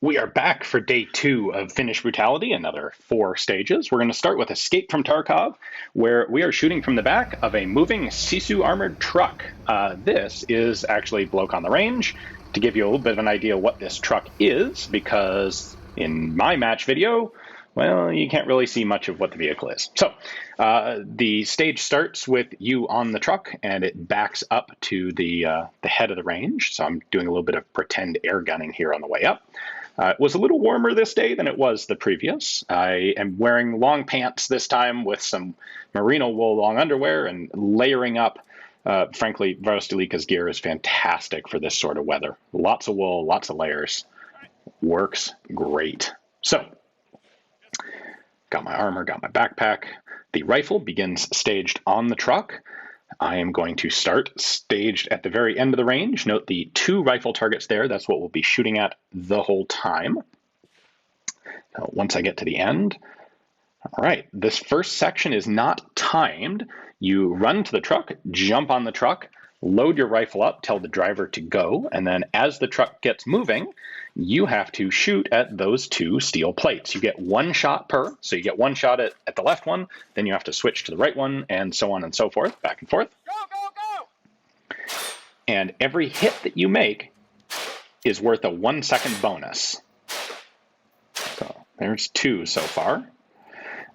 We are back for day 2 of Finnish Brutality, another 4 stages. We're going to start with Escape from Tarkov, where we are shooting from the back of a moving Sisu armored truck. This is actually Bloke on the range, to give you a little bit of an idea what this truck is, because in my match video, well, you can't really see much of what the vehicle is. So the stage starts with you on the truck, and it backs up to the head of the range. So I'm doing a little bit of pretend air gunning here on the way up. It was a little warmer this day than it was the previous. I am wearing long pants this time with some merino wool long underwear and layering up. Frankly, Varusteleka's gear is fantastic for this sort of weather. Lots of wool, lots of layers. Works great. So, got my armor, got my backpack. The rifle begins staged on the truck. I am going to start staged at the very end of the range. Note the 2 rifle targets there. That's what we'll be shooting at the whole time. Now, once I get to the end, all right, this first section is not timed. You run to the truck, jump on the truck, load your rifle up, tell the driver to go, and then as the truck gets moving, you have to shoot at those 2 steel plates. You get 1 shot per, so you get 1 shot at the left one, then you have to switch to the right one, and so on and so forth, back and forth. Go, go, go! And every hit that you make is worth a 1-second bonus. So there's 2 so far.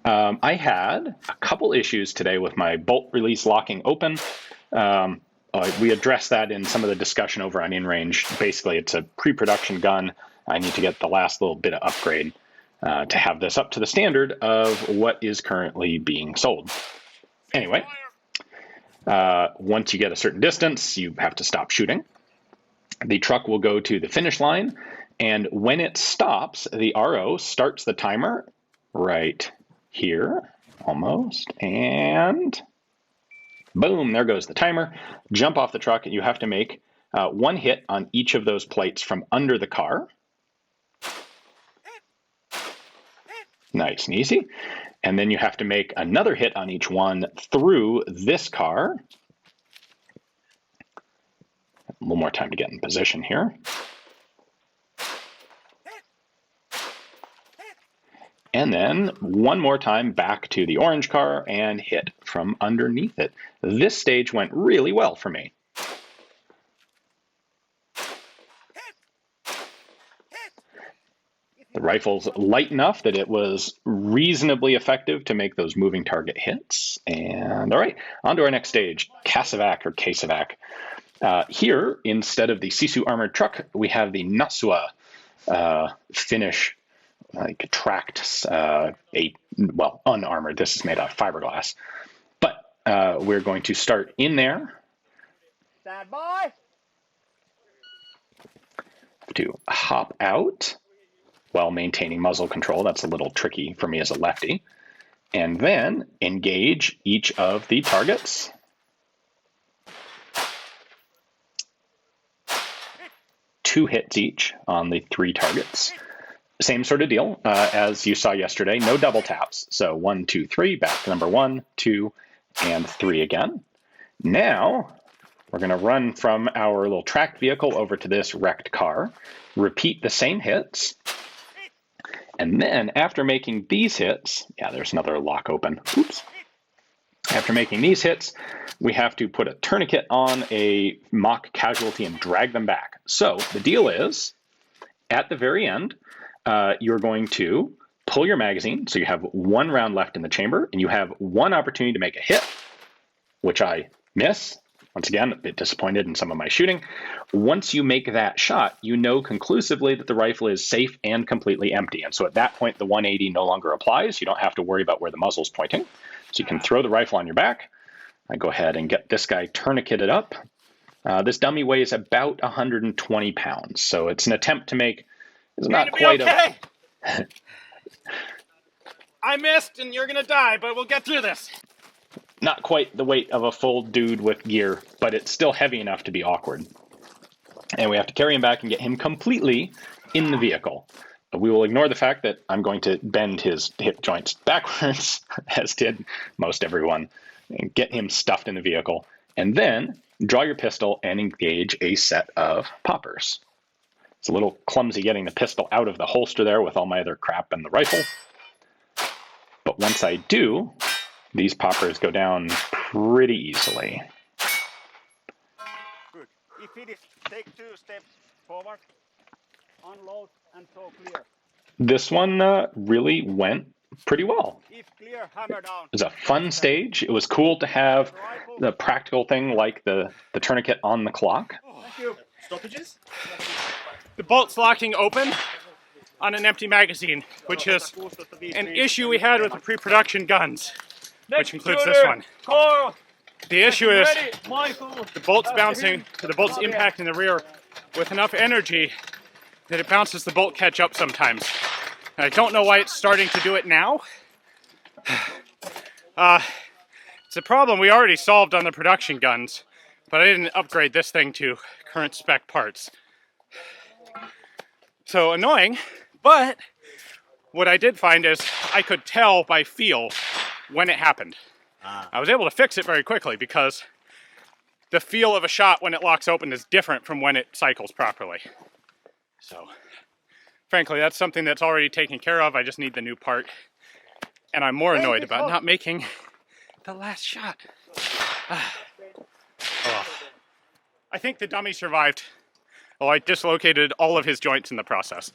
I had a couple issues today with my bolt release locking open. We addressed that in some of the discussion over on InRange. Basically, it's a pre-production gun. I need to get the last little bit of upgrade to have this up to the standard of what is currently being sold. Anyway, once you get a certain distance, you have to stop shooting. The truck will go to the finish line, and when it stops, the RO starts the timer right here, almost, and boom, there goes the timer. Jump off the truck, and you have to make 1 hit on each of those plates from under the car. Nice and easy. And then you have to make another hit on each one through this car. A little more time to get in position here. And then 1 more time back to the orange car and hit from underneath it. This stage went really well for me. The rifle's light enough that it was reasonably effective to make those moving target hits. And all right, on to our next stage, Casevac or Casevac. Here, instead of the Sisu armored truck, we have the Nasua Finnish tracked, unarmored. This is made out of fiberglass. But we're going to start in there. Stand by. To hop out while maintaining muzzle control. That's a little tricky for me as a lefty. And then engage each of the targets. Two hits each on the 3 targets. Same sort of deal as you saw yesterday. No double taps. So 1, 2, 3, back to number 1, 2, and 3 again. Now we're going to run from our little tracked vehicle over to this wrecked car. Repeat the same hits. And then after making these hits, yeah, there's another lock open. Oops. After making these hits, we have to put a tourniquet on a mock casualty and drag them back. So the deal is, at the very end, you're going to pull your magazine, so you have 1 round left in the chamber, and you have 1 opportunity to make a hit, which I miss. Once again, a bit disappointed in some of my shooting. Once you make that shot, you know conclusively that the rifle is safe and completely empty. And so at that point, the 180 no longer applies. You don't have to worry about where the muzzle's pointing. So you can throw the rifle on your back. I go ahead and get this guy tourniqueted up. This dummy weighs about 120 pounds. So it's an attempt to make, it's not quite okay. I missed and you're going to die, but we'll get through this. Not quite the weight of a full dude with gear, but it's still heavy enough to be awkward. And we have to carry him back and get him completely in the vehicle. But we will ignore the fact that I'm going to bend his hip joints backwards, as did most everyone, and get him stuffed in the vehicle. And then draw your pistol and engage a set of poppers. It's a little clumsy getting the pistol out of the holster there with all my other crap and the rifle. But once I do, these poppers go down pretty easily. Good. If it is, take 2 steps forward, unload and throw clear. This one really went pretty well. If clear, hammer down. It was a fun stage. It was cool to have the practical thing like the tourniquet on the clock. Thank you. Stoppages? The bolt's locking open on an empty magazine, which is an issue we had with the pre-production guns, which includes this one. The issue is the bolt's bouncing, the bolt's impacting the rear with enough energy that it bounces the bolt catch up sometimes. And I don't know why it's starting to do it now. It's a problem we already solved on the production guns, but I didn't upgrade this thing to current spec parts. So annoying, but what I did find is I could tell by feel when it happened. I was able to fix it very quickly because the feel of a shot when it locks open is different from when it cycles properly. So, frankly, that's something that's already taken care of. I just need the new part. And I'm more annoyed about not making the last shot. Oh. I think the dummy survived. Oh, I dislocated all of his joints in the process.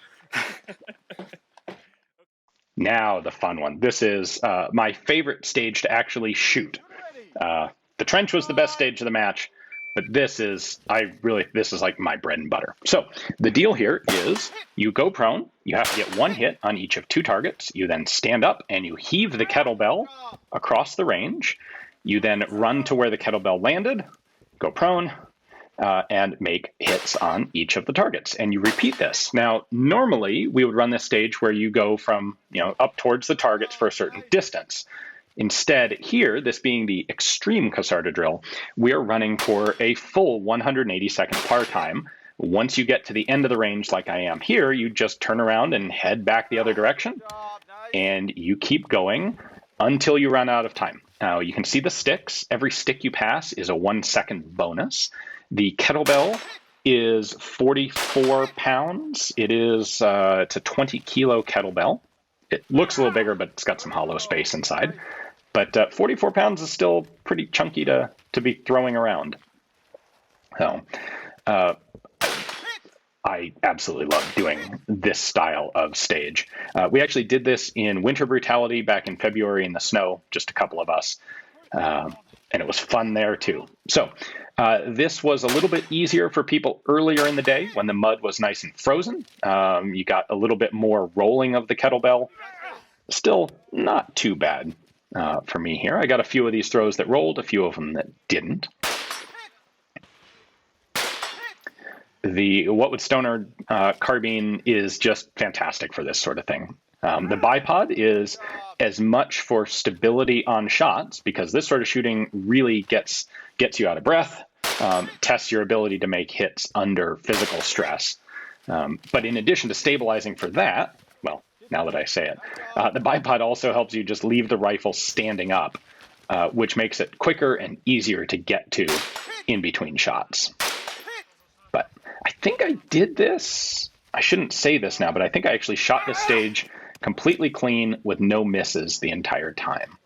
Now the fun one. This is my favorite stage to actually shoot. The trench was the best stage of the match, but this is like my bread and butter. So the deal here is you go prone, you have to get 1 hit on each of 2 targets, you then stand up and you heave the kettlebell across the range, you then run to where the kettlebell landed, go prone, and make hits on each of the targets. And you repeat this. Now, normally we would run this stage where you go from, up towards the targets for a certain distance. Instead, here, this being the extreme Casarda drill, we're running for a full 180-second par time. Once you get to the end of the range like I am here, you just turn around and head back the other direction, and you keep going until you run out of time. Now, you can see the sticks. Every stick you pass is a 1-second bonus. The kettlebell is 44 pounds. It's a 20-kilo kettlebell. It looks a little bigger, but it's got some hollow space inside. But 44 pounds is still pretty chunky to be throwing around. So I absolutely love doing this style of stage. We actually did this in Winter Brutality back in February in the snow, just a couple of us. And it was fun there too. So this was a little bit easier for people earlier in the day when the mud was nice and frozen. You got a little bit more rolling of the kettlebell. Still not too bad for me here. I got a few of these throws that rolled, a few of them that didn't. The What Would Stoner carbine is just fantastic for this sort of thing. The bipod is as much for stability on shots, because this sort of shooting really gets you out of breath, tests your ability to make hits under physical stress. But in addition to stabilizing for that, well, now that I say it, the bipod also helps you just leave the rifle standing up, which makes it quicker and easier to get to in between shots. But I think I did this. I shouldn't say this now, but I think I actually shot this stage completely clean with no misses the entire time.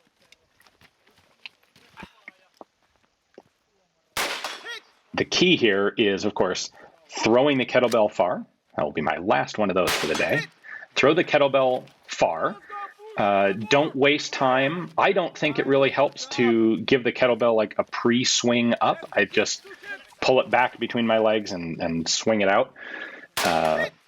The key here is, of course, throwing the kettlebell far. That will be my last one of those for the day. Throw the kettlebell far. Don't waste time. I don't think it really helps to give the kettlebell like a pre-swing up. I just pull it back between my legs and swing it out.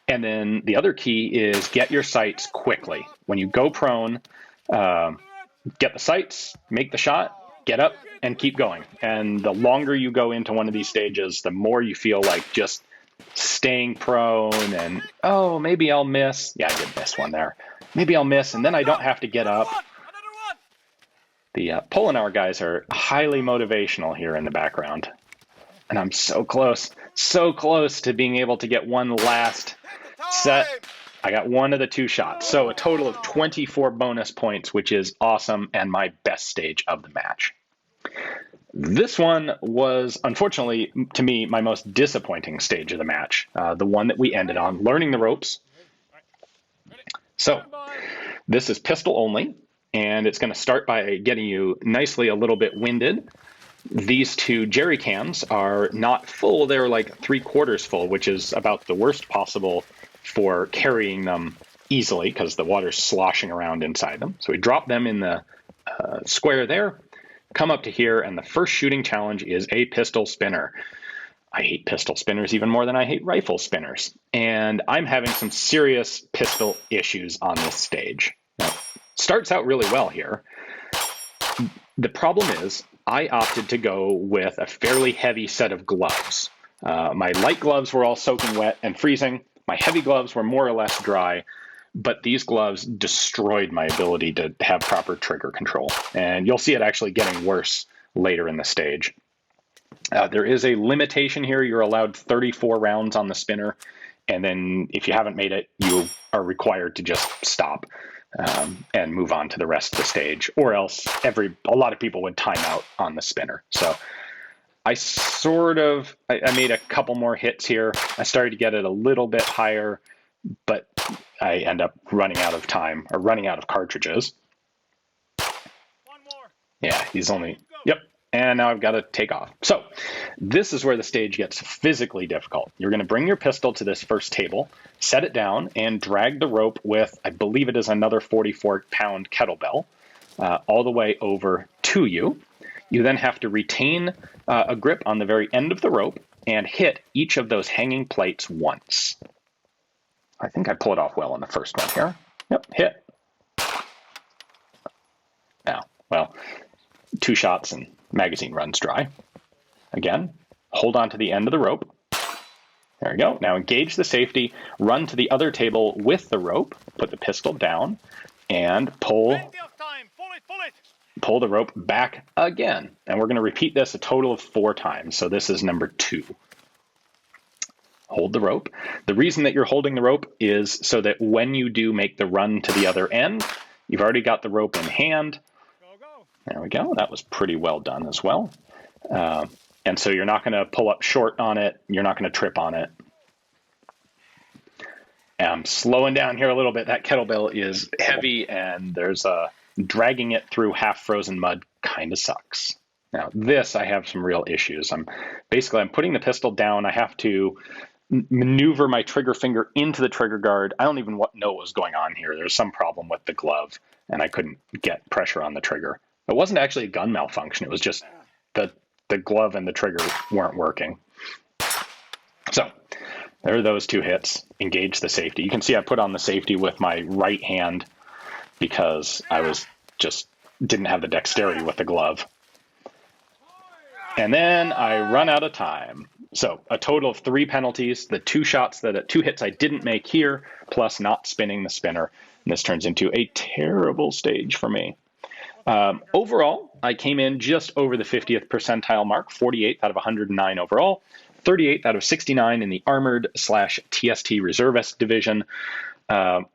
And then the other key is get your sights quickly. When you go prone, get the sights, make the shot, get up, and keep going. And the longer you go into one of these stages, the more you feel like just staying prone and, oh, maybe I'll miss. Yeah, I did miss one there. Maybe I'll miss, and then I don't have to get up. The Polenar guys are highly motivational here in the background. And I'm so close to being able to get one last set. I got one of the 2 shots. So a total of 24 bonus points, which is awesome and my best stage of the match. This one was, unfortunately, to me, my most disappointing stage of the match, the one that we ended on, learning the ropes. So this is pistol only, and it's going to start by getting you nicely a little bit winded. These two jerry cans are not full. They're like 3/4 full, which is about the worst possible for carrying them easily because the water's sloshing around inside them. So we drop them in the square there, come up to here, and the first shooting challenge is a pistol spinner. I hate pistol spinners even more than I hate rifle spinners. And I'm having some serious pistol issues on this stage. Now, starts out really well here. The problem is I opted to go with a fairly heavy set of gloves. My light gloves were all soaking wet and freezing. My heavy gloves were more or less dry, but these gloves destroyed my ability to have proper trigger control. And you'll see it actually getting worse later in the stage. There is a limitation here. You're allowed 34 rounds on the spinner. And then if you haven't made it, you are required to just stop and move on to the rest of the stage, or else a lot of people would time out on the spinner. So I made a couple more hits here. I started to get it a little bit higher, but I end up running out of time, or running out of cartridges. One more. Yeah, yep. And now I've got to take off. So this is where the stage gets physically difficult. You're going to bring your pistol to this first table, set it down, and drag the rope with, I believe it is another 44-pound kettlebell, all the way over to you. You then have to retain a grip on the very end of the rope and hit each of those hanging plates once. I think I pull it off well on the first one here. Yep, hit. Now, well, 2 shots and magazine runs dry. Again, hold on to the end of the rope. There we go. Now engage the safety, run to the other table with the rope, put the pistol down, and pull the rope back again. And we're going to repeat this a total of 4 times. So this is number 2. Hold the rope. The reason that you're holding the rope is so that when you do make the run to the other end, you've already got the rope in hand. There we go. That was pretty well done as well. And so you're not going to pull up short on it. You're not going to trip on it. And I'm slowing down here a little bit. That kettlebell is heavy, and there's dragging it through half-frozen mud kind of sucks. Now, this, I have some real issues. I'm putting the pistol down. I have to maneuver my trigger finger into the trigger guard. I don't even know what was going on here. There's some problem with the glove, and I couldn't get pressure on the trigger. It wasn't actually a gun malfunction. It was just the glove and the trigger weren't working. So there are those 2 hits. Engage the safety. You can see I put on the safety with my right hand because I didn't have the dexterity with the glove. And then I run out of time. So a total of 3 penalties, the 2 hits I didn't make here, plus not spinning the spinner. And this turns into a terrible stage for me. Overall, I came in just over the 50th percentile mark, 48th out of 109 overall, 38th out of 69 in the armored/TST reservist division.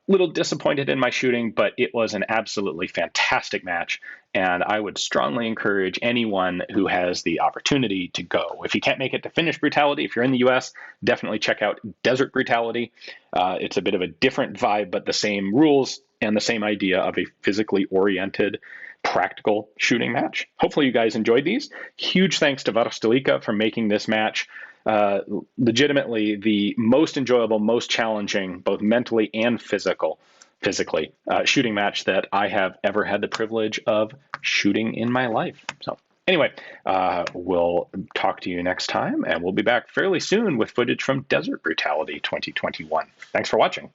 Little disappointed in my shooting, but it was an absolutely fantastic match, and I would strongly encourage anyone who has the opportunity to go. If you can't make it to Finnish Brutality, if you're in the US, definitely check out Desert Brutality. It's a bit of a different vibe, but the same rules and the same idea of a physically oriented, practical shooting match. Hopefully you guys enjoyed these. Huge thanks to Varusteleka for making this match legitimately the most enjoyable, most challenging, both mentally and physically, shooting match that I have ever had the privilege of shooting in my life. So anyway, we'll talk to you next time, and we'll be back fairly soon with footage from Desert Brutality 2021. Thanks for watching.